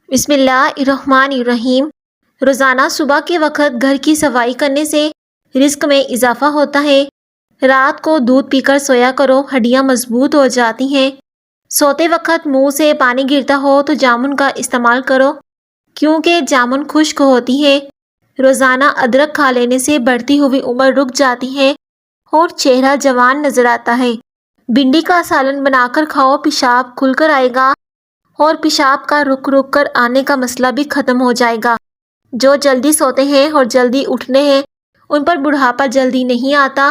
بسم اللہ الرحمن الرحیم۔ روزانہ صبح کے وقت گھر کی صفائی کرنے سے رزق میں اضافہ ہوتا ہے۔ رات کو دودھ پی کر سویا کرو، ہڈیاں مضبوط ہو جاتی ہیں۔ سوتے وقت منہ سے پانی گرتا ہو تو جامن کا استعمال کرو کیونکہ جامن خشک ہوتی ہے۔ روزانہ ادرک کھا لینے سے بڑھتی ہوئی عمر رک جاتی ہے اور چہرہ جوان نظر آتا ہے۔ بھنڈی کا سالن بنا کر کھاؤ، پیشاب کھل کر آئے گا اور پیشاب کا رک رک کر آنے کا مسئلہ بھی ختم ہو جائے گا۔ جو جلدی سوتے ہیں اور جلدی اٹھتے ہیں ان پر بڑھاپا جلدی نہیں آتا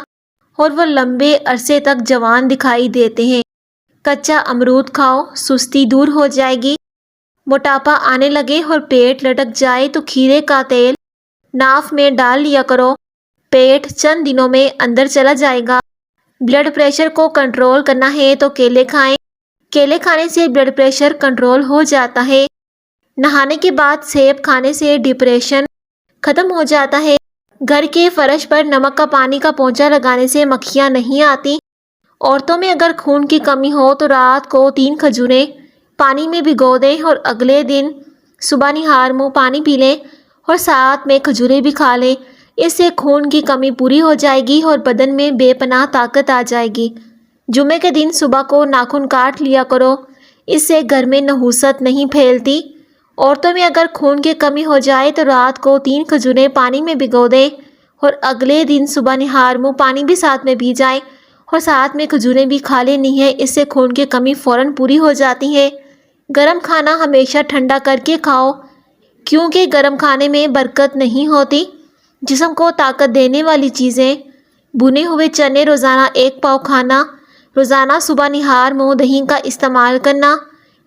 اور وہ لمبے عرصے تک جوان دکھائی دیتے ہیں۔ کچا امرود کھاؤ، سستی دور ہو جائے گی۔ موٹاپا آنے لگے اور پیٹ لٹک جائے تو کھیرے کا تیل ناف میں ڈال لیا کرو، پیٹ چند دنوں میں اندر چلا جائے گا۔ بلڈ پریشر کو کنٹرول کرنا ہے تو کیلے کھائیں، کیلے کھانے سے بلڈ پریشر کنٹرول ہو جاتا ہے۔ نہانے کے بعد سیب کھانے سے ڈپریشن ختم ہو جاتا ہے۔ گھر کے فرش پر نمک کا پانی کا پونچھا لگانے سے مکھیاں نہیں آتی۔ عورتوں میں اگر خون کی کمی ہو تو رات کو 3 کھجوریں پانی میں بھگو دیں اور اگلے دن صبح نہار منہ پانی پی لیں اور ساتھ میں کھجوریں بھی کھا لیں۔ اس سے خون کی کمی پوری ہو جائے گی اور بدن میں بے پناہ طاقت آ جائے گی۔ جمعے کے دن صبح کو ناخن کاٹ لیا کرو، اس سے گھر میں نحوست نہیں پھیلتی۔ عورتوں میں اگر خون کی کمی ہو جائے تو رات کو 3 کھجوریں پانی میں بھگو دیں اور اگلے دن صبح نہار منہ پانی بھی ساتھ میں پی جائیں اور ساتھ میں کھجوریں بھی کھا لینی ہے۔ اس سے خون کی کمی فوراً پوری ہو جاتی ہے۔ گرم کھانا ہمیشہ ٹھنڈا کر کے کھاؤ کیونکہ گرم کھانے میں برکت نہیں ہوتی۔ جسم کو طاقت دینے والی چیزیں: بھنے ہوئے چنے روزانہ 1 پاؤ کھانا، روزانہ صبح نہار منہ دہی کا استعمال کرنا،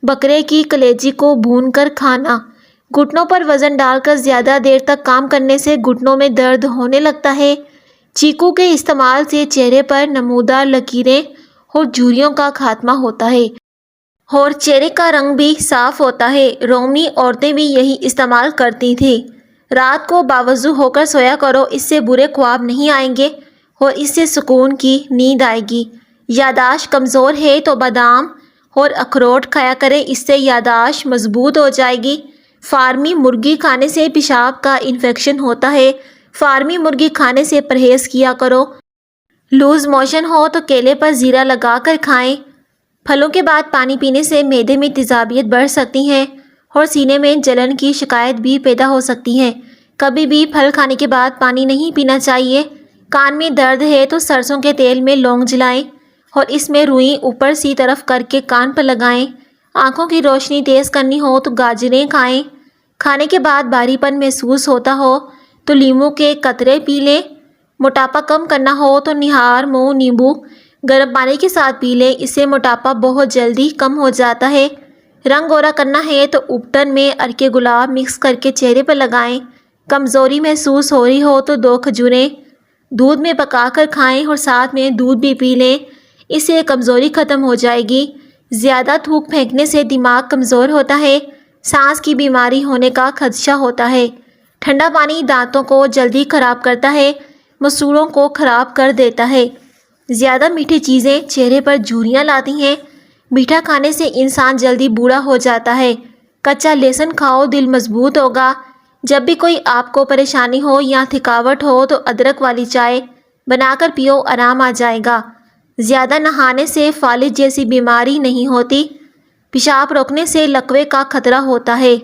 بکرے کی کلیجی کو بھون کر کھانا۔ گھٹنوں پر وزن ڈال کر زیادہ دیر تک کام کرنے سے گھٹنوں میں درد ہونے لگتا ہے۔ چیکو کے استعمال سے چہرے پر نمودار لکیریں اور جھریوں کا خاتمہ ہوتا ہے اور چہرے کا رنگ بھی صاف ہوتا ہے۔ رومی عورتیں بھی یہی استعمال کرتی تھیں۔ رات کو باوضو ہو کر سویا کرو، اس سے برے خواب نہیں آئیں گے اور اس سے سکون کی نیند آئے گی۔ یادداشت کمزور ہے تو بادام اور اخروٹ کھایا کریں، اس سے یادداشت مضبوط ہو جائے گی۔ فارمی مرغی کھانے سے پیشاب کا انفیکشن ہوتا ہے، فارمی مرغی کھانے سے پرہیز کیا کرو۔ لوز موشن ہو تو کیلے پر زیرہ لگا کر کھائیں۔ پھلوں کے بعد پانی پینے سے معدے میں تیزابیت بڑھ سکتی ہے اور سینے میں جلن کی شکایت بھی پیدا ہو سکتی ہے۔ کبھی بھی پھل کھانے کے بعد پانی نہیں پینا چاہیے۔ کان میں درد ہے تو سرسوں کے تیل میں لونگ جلائیں اور اس میں روئی اوپر سی طرف کر کے کان پر لگائیں۔ آنکھوں کی روشنی تیز کرنی ہو تو گاجریں کھائیں۔ کھانے کے بعد بھاری پن محسوس ہوتا ہو تو لیموں کے قطرے پی لیں۔ موٹاپا کم کرنا ہو تو نہار منہ نیمبو گرم پانی کے ساتھ پی لیں، اس سے موٹاپا بہت جلدی کم ہو جاتا ہے۔ رنگ گورا کرنا ہے تو اپٹن میں عرق گلاب مکس کر کے چہرے پر لگائیں۔ کمزوری محسوس ہو رہی ہو تو 2 کھجوریں دودھ میں پکا کر کھائیں اور ساتھ میں دودھ بھی پی لیں، اس سے کمزوری ختم ہو جائے گی۔ زیادہ تھوک پھینکنے سے دماغ کمزور ہوتا ہے، سانس کی بیماری ہونے کا خدشہ ہوتا ہے۔ ٹھنڈا پانی دانتوں کو جلدی خراب کرتا ہے، مسوڑوں کو خراب کر دیتا ہے۔ زیادہ میٹھی چیزیں چہرے پر جھریاں لاتی ہیں۔ میٹھا کھانے سے انسان جلدی بوڑھا ہو جاتا ہے۔ کچا لہسن کھاؤ، دل مضبوط ہوگا۔ جب بھی کوئی آپ کو پریشانی ہو یا تھکاوٹ ہو تو ادرک والی چائے بنا کر پیو، آرام آ جائے گا۔ زیادہ نہانے سے فالج جیسی بیماری نہیں ہوتی۔ پیشاب روکنے سے لکوے کا خطرہ ہوتا ہے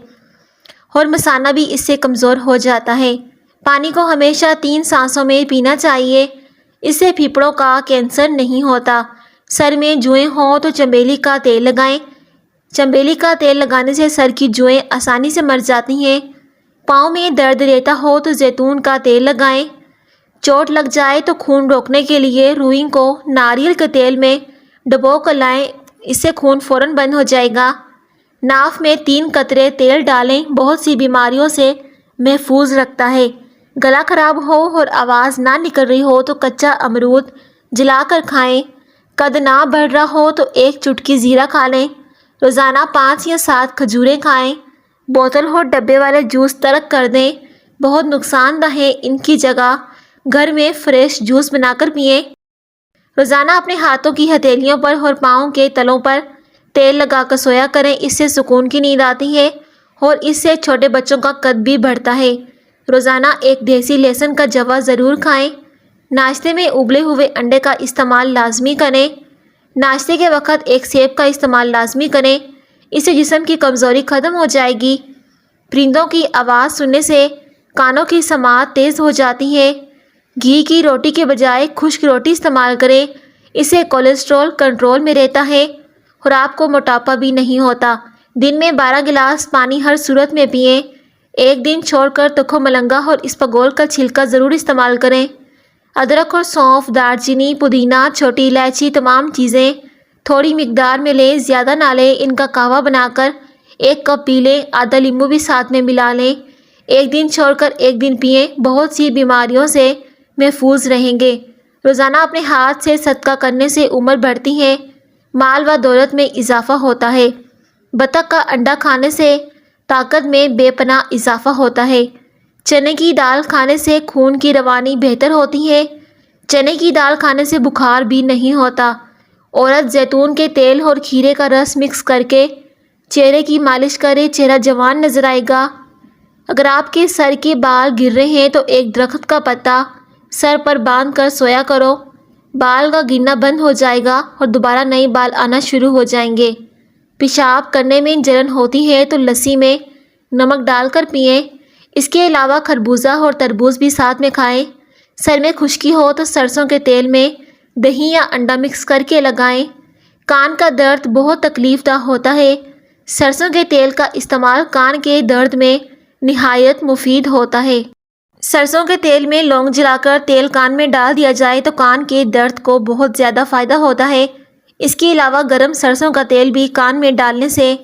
اور مثانہ بھی اس سے کمزور ہو جاتا ہے۔ پانی کو ہمیشہ 3 سانسوں میں پینا چاہیے، اس سے پھیپھڑوں کا کینسر نہیں ہوتا۔ سر میں جوئیں ہوں تو چنبیلی کا تیل لگائیں۔ چنبیلی کا تیل لگانے سے سر کی جوئیں آسانی سے مر جاتی ہیں۔ پاؤں میں درد رہتا ہو تو زیتون کا تیل لگائیں۔ چوٹ لگ جائے تو خون روکنے کے لیے روئی کو ناریل کے تیل میں ڈبو کر لائیں، اس سے خون فوراً بند ہو جائے گا۔ ناف میں 3 قطرے تیل ڈالیں، بہت سی بیماریوں سے محفوظ رکھتا ہے۔ گلا خراب ہو اور آواز نہ نکل رہی ہو تو کچا امرود جلا کر کھائیں۔ قد نہ بڑھ رہا ہو تو 1 چٹکی زیرہ کھا لیں۔ روزانہ 5 یا 7 کھجوریں کھائیں۔ بوتل اور ڈبے والے جوس ترک کر دیں، بہت نقصان دہ ہیں، ان کی جگہ گھر میں فریش جوس بنا کر پئیں۔ روزانہ اپنے ہاتھوں کی ہتھیلیوں پر اور پاؤں کے تلوں پر تیل لگا کر سویا کریں، اس سے سکون کی نیند آتی ہے اور اس سے چھوٹے بچوں کا قد بھی بڑھتا ہے۔ روزانہ ایک دیسی لہسن کا جوا ضرور کھائیں۔ ناشتے میں ابلے ہوئے انڈے کا استعمال لازمی کریں۔ ناشتے کے وقت ایک سیب کا استعمال لازمی کریں، اس سے جسم کی کمزوری ختم ہو جائے گی۔ پرندوں کی آواز سننے سے کانوں کی سماعت تیز ہو جاتی ہے۔ گھی کی روٹی کے بجائے خشک روٹی استعمال کریں، اس سے کولیسٹرول کنٹرول میں رہتا ہے اور آپ کو موٹاپا بھی نہیں ہوتا۔ دن میں 12 گلاس پانی ہر صورت میں پئیں۔ ایک دن چھوڑ کر تخم ملنگا اور اسپغول کا چھلکا ضرور استعمال کریں۔ ادرک اور سونف، دار چینی، پودینہ، چھوٹی الائچی، تمام چیزیں تھوڑی مقدار میں لیں، زیادہ نہ لیں۔ ان کا قہوہ بنا کر 1 کپ پی لیں، آدھا لیمو بھی ساتھ میں ملا لیں۔ ایک دن چھوڑ کر ایک دن پئیں، بہت سی بیماریوں سے محفوظ رہیں گے۔ روزانہ اپنے ہاتھ سے صدقہ کرنے سے عمر بڑھتی ہے، مال و دولت میں اضافہ ہوتا ہے۔ بطخ کا انڈا کھانے سے طاقت میں بے پناہ اضافہ ہوتا ہے۔ چنے کی دال کھانے سے خون کی روانی بہتر ہوتی ہے۔ چنے کی دال کھانے سے بخار بھی نہیں ہوتا۔ عورت زیتون کے تیل اور کھیرے کا رس مکس کر کے چہرے کی مالش کرے، چہرہ جوان نظر آئے گا۔ اگر آپ کے سر کے بال گر رہے ہیں تو ایک درخت کا پتا سر پر باندھ کر سویا کرو، بال کا گرنا بند ہو جائے گا اور دوبارہ نئے بال آنا شروع ہو جائیں گے۔ پیشاب کرنے میں جلن ہوتی ہے تو لسی میں نمک ڈال کر پئیں۔ اس کے علاوہ خربوزہ اور تربوز بھی ساتھ میں کھائیں۔ سر میں خشکی ہو تو سرسوں کے تیل میں دہی یا انڈا مکس کر کے لگائیں۔ کان کا درد بہت تکلیف دہ ہوتا ہے، سرسوں کے تیل کا استعمال کان کے درد میں نہایت مفید ہوتا ہے۔ سرسوں کے تیل میں لونگ جلا کر تیل کان میں ڈال دیا جائے تو کان کے درد کو بہت زیادہ فائدہ ہوتا ہے۔ اس کے علاوہ گرم سرسوں کا تیل بھی کان میں ڈالنے سے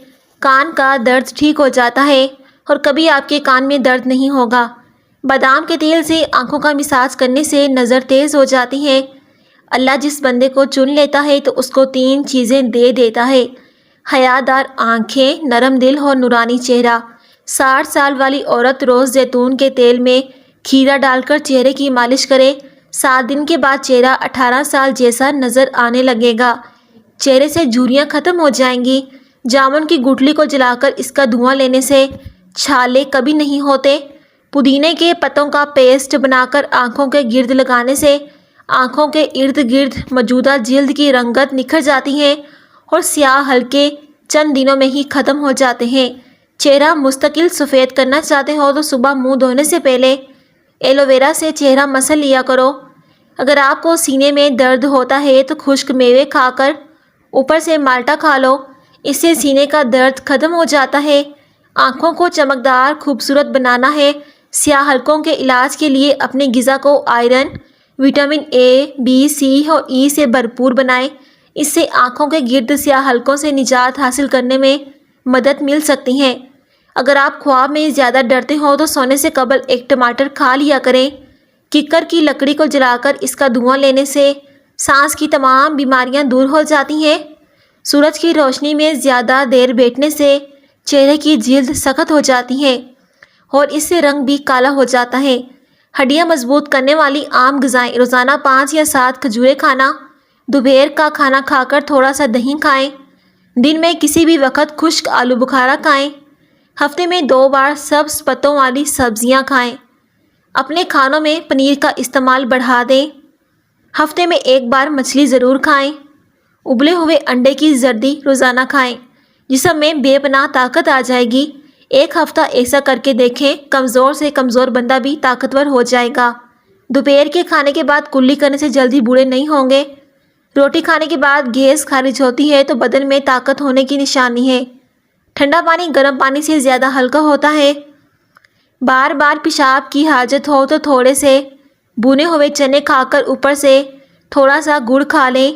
کان کا درد ٹھیک ہو جاتا ہے اور کبھی آپ کے کان میں درد نہیں ہوگا۔ بادام کے تیل سے آنکھوں کا مساج کرنے سے نظر تیز ہو جاتی ہے۔ اللہ جس بندے کو چن لیتا ہے تو اس کو 3 چیزیں دے دیتا ہے: حیادار آنکھیں، نرم دل اور نورانی چہرہ۔ 60 سال والی عورت روز زیتون کے تیل میں کھیرا ڈال کر چہرے کی مالش کرے، 7 دن کے بعد چہرہ 18 سال جیسا نظر آنے لگے گا۔ چہرے سے جھریاں ختم ہو جائیں گی۔ جامن کی گٹلی کو جلا کر اس کا دھواں لینے سے چھالے کبھی نہیں ہوتے۔ پودینے کے پتوں کا پیسٹ بنا کر آنکھوں کے گرد لگانے سے آنکھوں کے ارد گرد موجودہ جلد کی رنگت نکھر جاتی ہے اور سیاہ حلقے چند دنوں میں ہی ختم ہو جاتے ہیں۔ چہرہ مستقل سفید کرنا چاہتے ہو تو صبح منہ دھونے سے پہلے ایلو ویرا سے چہرہ مسل لیا کرو۔ اگر آپ کو سینے میں درد ہوتا ہے تو خشک میوے کھا کر اوپر سے مالٹا کھا لو، اس سے سینے کا درد ختم ہو جاتا ہے۔ آنکھوں کو چمکدار خوبصورت بنانا ہے، سیاہ حلقوں کے علاج کے لیے اپنے غذا کو آئرن، وٹامن اے، بی، سی اور ای سے بھرپور بنائیں، اس سے آنکھوں کے گرد سیاہ حلقوں سے نجات حاصل کرنے میں مدد مل سکتی ہے۔ اگر آپ خواب میں زیادہ ڈرتے ہو تو سونے سے قبل ایک ٹماٹر کھا لیا کریں۔ ککر کی لکڑی کو جلا کر اس کا دھواں لینے سے سانس کی تمام بیماریاں دور ہو جاتی ہیں۔ سورج کی روشنی میں زیادہ دیر بیٹھنے سے چہرے کی جلد سخت ہو جاتی ہے اور اس سے رنگ بھی کالا ہو جاتا ہے۔ ہڈیاں مضبوط کرنے والی عام غذائیں: روزانہ 5 یا 7 کھجوریں کھانا، دوپہر کا کھانا کھا کر تھوڑا سا دہی کھائیں، دن میں کسی بھی وقت خشک آلو بخارا کھائیں، ہفتے میں 2 بار سبز پتوں والی سبزیاں کھائیں، اپنے کھانوں میں پنیر کا استعمال بڑھا دیں، ہفتے میں 1 بار مچھلی ضرور کھائیں، ابلے ہوئے انڈے کی زردی روزانہ کھائیں، جسم میں بے پناہ طاقت آ جائے گی۔ 1 ہفتہ ایسا کر کے دیکھیں، کمزور سے کمزور بندہ بھی طاقتور ہو جائے گا۔ دوپہر کے کھانے کے بعد کلی کرنے سے جلدی بوڑھے نہیں ہوں گے۔ روٹی کھانے کے بعد گیس خارج ہوتی ہے تو بدن میں طاقت ہونے کی نشانی ہے۔ ٹھنڈا پانی گرم پانی سے زیادہ ہلکا ہوتا ہے۔ بار بار پیشاب کی حاجت ہو تو تھوڑے سے بھنے ہوئے چنے کھا کر اوپر سے تھوڑا سا گڑ کھا لیں۔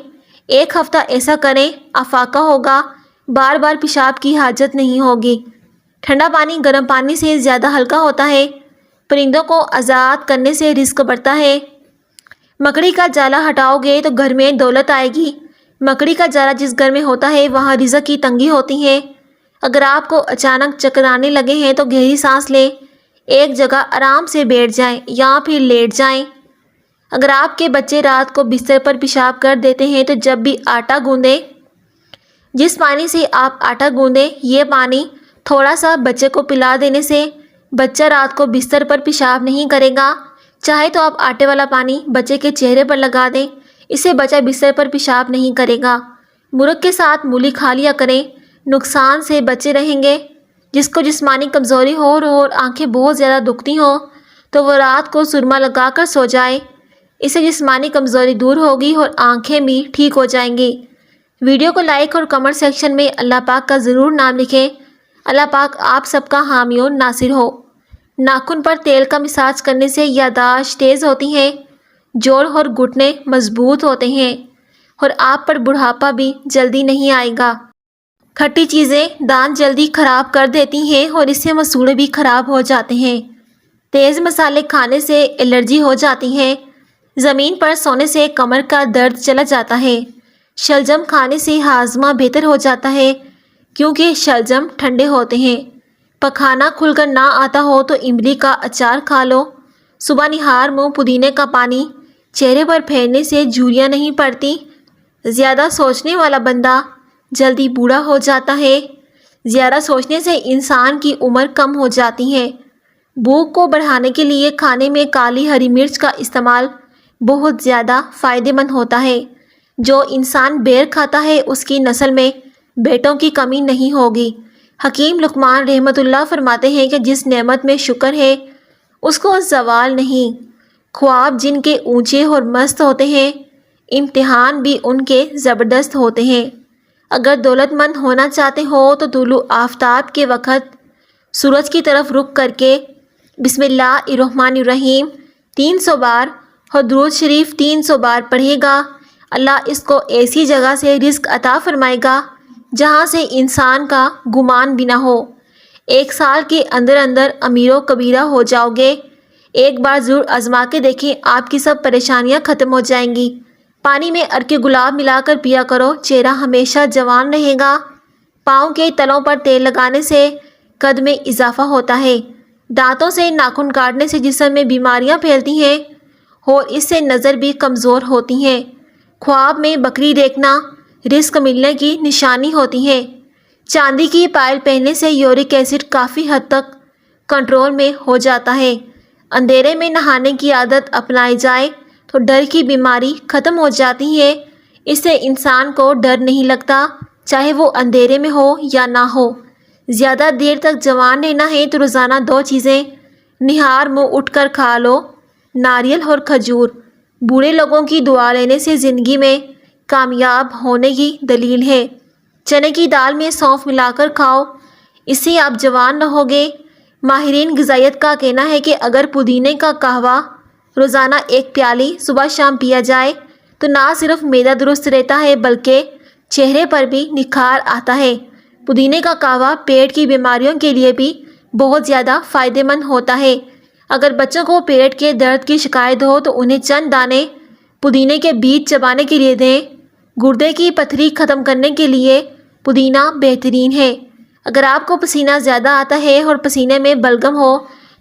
1 ہفتہ ایسا کریں، افاقہ ہوگا، بار بار پیشاب کی حاجت نہیں ہوگی۔ ٹھنڈا پانی گرم پانی سے زیادہ ہلکا ہوتا ہے۔ پرندوں کو آزاد کرنے سے رزق بڑھتا ہے۔ مکڑی کا جالا ہٹاؤ گے تو گھر میں دولت آئے گی۔ مکڑی کا جالا جس گھر میں ہوتا ہے وہاں رزق کی تنگی ہوتی ہے۔ اگر آپ کو اچانک چکر آنے لگے ہیں تو گہری سانس لیں، ایک جگہ آرام سے بیٹھ جائیں یا پھر لیٹ جائیں۔ اگر آپ کے بچے رات کو بستر پر پیشاب کر دیتے ہیں تو جب بھی آٹا گوندیں، جس پانی سے آپ آٹا گوندیں یہ پانی تھوڑا سا بچے کو پلا دینے سے بچہ رات کو بستر پر پیشاب نہیں کرے گا۔ چاہے تو آپ آٹے والا پانی بچے کے چہرے پر لگا دیں، اس سے بچہ بستر پر پیشاب نہیں کرے گا۔ مرغ کے ساتھ مولی کھا لیا کریں، نقصان سے بچے رہیں گے۔ جس کو جسمانی کمزوری ہو اور آنکھیں بہت زیادہ دکھتی ہوں تو وہ رات کو سرما لگا کر سو جائے، اس سے جسمانی کمزوری دور ہوگی اور آنکھیں بھی ٹھیک ہو جائیں گی۔ ویڈیو کو لائک اور کمنٹ سیکشن میں اللہ پاک کا ضرور نام لکھیں۔ اللہ پاک آپ سب کا حامی و ناصر ہو۔ ناخن پر تیل کا مساج کرنے سے یادداشت تیز ہوتی ہے، جوڑ اور گھٹنے مضبوط ہوتے ہیں اور آپ پر بڑھاپا بھی جلدی نہیں آئے گا۔ کھٹی چیزیں دانت جلدی خراب کر دیتی ہیں اور اس سے مسوڑے بھی خراب ہو جاتے ہیں۔ تیز مسالے کھانے سے الرجی ہو جاتی ہے۔ زمین پر سونے سے کمر کا درد چلا جاتا ہے۔ شلجم کھانے سے ہاضمہ بہتر ہو جاتا ہے کیونکہ شلجم ٹھنڈے ہوتے ہیں۔ پخانہ کھل کر نہ آتا ہو تو املی کا اچار کھا لو۔ صبح نہار منہ پودینے کا پانی چہرے پر پھیرنے سے جھریاں نہیں پڑتی۔ زیادہ سوچنے والا بندہ جلدی بوڑھا ہو جاتا ہے۔ زیادہ سوچنے سے انسان کی عمر کم ہو جاتی ہے۔ بھوک کو بڑھانے کے لیے کھانے میں کالی ہری مرچ کا استعمال بہت زیادہ فائدہ مند ہوتا ہے۔ جو انسان بیر کھاتا ہے اس کی نسل میں بیٹوں کی کمی نہیں ہوگی۔ حکیم لقمان رحمۃ اللہ فرماتے ہیں کہ جس نعمت میں شکر ہے اس کو زوال نہیں۔ خواب جن کے اونچے اور مست ہوتے ہیں، امتحان بھی ان کے زبردست ہوتے ہیں۔ اگر دولت مند ہونا چاہتے ہو تو طلوع آفتاب کے وقت سورج کی طرف رخ کر کے بسم اللہ الرحمن الرحیم 300 بار اور درود شریف 300 بار پڑھے گا، اللہ اس کو ایسی جگہ سے رزق عطا فرمائے گا جہاں سے انسان کا گمان بھی نہ ہو۔ 1 سال کے اندر اندر امیر و کبیرہ ہو جاؤ گے۔ ایک بار ضرور آزما کے دیکھیں، آپ کی سب پریشانیاں ختم ہو جائیں گی۔ پانی میں عرق گلاب ملا کر پیا کرو، چہرہ ہمیشہ جوان رہے گا۔ پاؤں کے تلوں پر تیل لگانے سے قد میں اضافہ ہوتا ہے۔ دانتوں سے ناخن کاٹنے سے جسم میں بیماریاں پھیلتی ہیں اور اس سے نظر بھی کمزور ہوتی ہے۔ خواب میں بکری دیکھنا رزق ملنے کی نشانی ہوتی ہے۔ چاندی کی پائل پہننے سے یورک ایسڈ کافی حد تک کنٹرول میں ہو جاتا ہے۔ اندھیرے میں نہانے کی عادت اپنائی جائے تو ڈر کی بیماری ختم ہو جاتی ہے۔ اس سے انسان کو ڈر نہیں لگتا، چاہے وہ اندھیرے میں ہو یا نہ ہو۔ زیادہ دیر تک جوان رہنا ہے تو روزانہ 2 چیزیں نہار منہ اٹھ کر کھا لو، ناریل اور کھجور۔ بوڑھے لوگوں کی دعا لینے سے زندگی میں کامیاب ہونے کی دلیل ہے۔ چنے کی دال میں سونف ملا کر کھاؤ، اس سے آپ جوان رہو گے۔ ماہرین غذائیت کا کہنا ہے کہ اگر پودینے کا قہوہ روزانہ 1 پیالی صبح شام پیا جائے تو نہ صرف معدہ درست رہتا ہے بلکہ چہرے پر بھی نکھار آتا ہے۔ پودینے کا قہوہ پیٹ کی بیماریوں کے لیے بھی بہت زیادہ فائدہ مند ہوتا ہے۔ اگر بچوں کو پیٹ کے درد کی شکایت ہو تو انہیں چند دانے پودینے کے بیج چبانے کے لیے دیں۔ گردے کی پتھری ختم کرنے کے لیے پودینہ بہترین ہے۔ اگر آپ کو پسینہ زیادہ آتا ہے اور پسینے میں بلغم ہو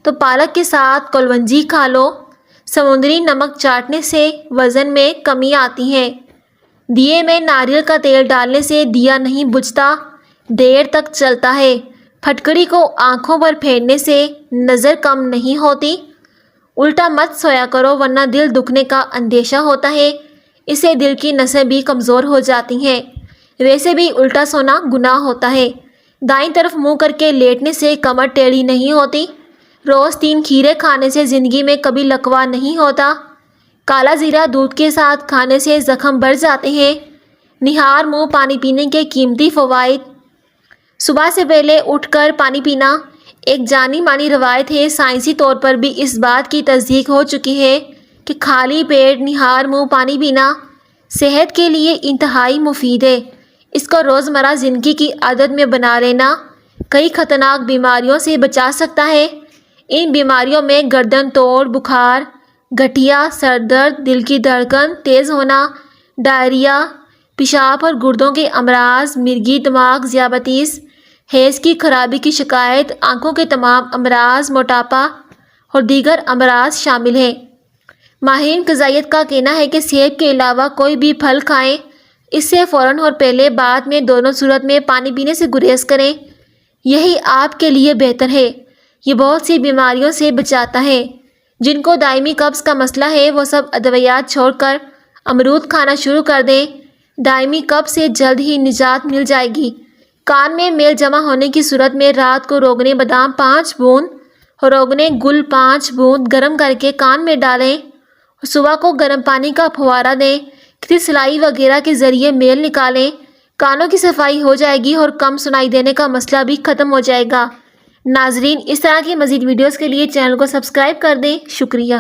تو پالک کے ساتھ کلونجی کھا لو۔ سمندری نمک چاٹنے سے وزن میں کمی آتی ہے۔ دیے میں ناریل کا تیل ڈالنے سے دیا نہیں بجھتا، دیر تک چلتا ہے۔ پھٹکڑی کو آنکھوں پر پھیرنے سے نظر کم نہیں ہوتی۔ الٹا مت سویا کرو ورنہ دل دکھنے کا اندیشہ ہوتا ہے، اس سے دل کی نسیں بھی کمزور ہو جاتی ہیں۔ ویسے بھی الٹا سونا گناہ ہوتا ہے۔ دائیں طرف منہ کر کے لیٹنے سے کمر ٹیڑھی نہیں ہوتی۔ روز 3 کھیرے کھانے سے زندگی میں کبھی لکوہ نہیں ہوتا۔ کالا زیرہ دودھ کے ساتھ کھانے سے زخم بڑھ جاتے ہیں۔ نہار منہ پانی پینے کے قیمتی فوائد۔ صبح سے پہلے اٹھ کر پانی پینا ایک جانی مانی روایت ہے۔ سائنسی طور پر بھی اس بات کی تصدیق ہو چکی ہے کہ خالی پیٹ نہار منہ پانی پینا صحت کے لیے انتہائی مفید ہے۔ اس کو روزمرہ زندگی کی عادت میں بنا لینا کئی خطرناک بیماریوں سے بچا سکتا ہے۔ ان بیماریوں میں گردن توڑ، بخار، گٹھیا، سر درد، دل کی دھڑکن تیز ہونا، ڈائریا، پیشاب اور گردوں کے امراض، مرگی دماغ، ذیابیطس، حیض کی خرابی کی شکایت، آنکھوں کے تمام امراض، موٹاپا اور دیگر امراض شامل ہیں۔ ماہرین غذائیت کا کہنا ہے کہ سیب کے علاوہ کوئی بھی پھل کھائیں، اس سے فوراً اور پہلے بعد میں دونوں صورت میں پانی پینے سے گریز کریں۔ یہی آپ کے لیے بہتر ہے۔ یہ بہت سی بیماریوں سے بچاتا ہے۔ جن کو دائمی قبض کا مسئلہ ہے وہ سب ادویات چھوڑ کر امرود کھانا شروع کر دیں۔ دائمی قبض سے جلد ہی نجات مل جائے گی۔ کان میں میل جمع ہونے کی صورت میں رات کو روغن بادام 5 بوند اور روغن گل 5 بوند گرم کر کے کان میں ڈالیں اور صبح کو گرم پانی کا پھوارا دیں۔ کسی سلائی وغیرہ کے ذریعے میل نکالیں۔ کانوں کی صفائی ہو جائے گی اور کم سنائی دینے کا مسئلہ بھی ختم ہو جائے گا۔ ناظرین، اس طرح کی مزید ویڈیوز کے لیے چینل کو سبسکرائب کر دیں۔ شکریہ۔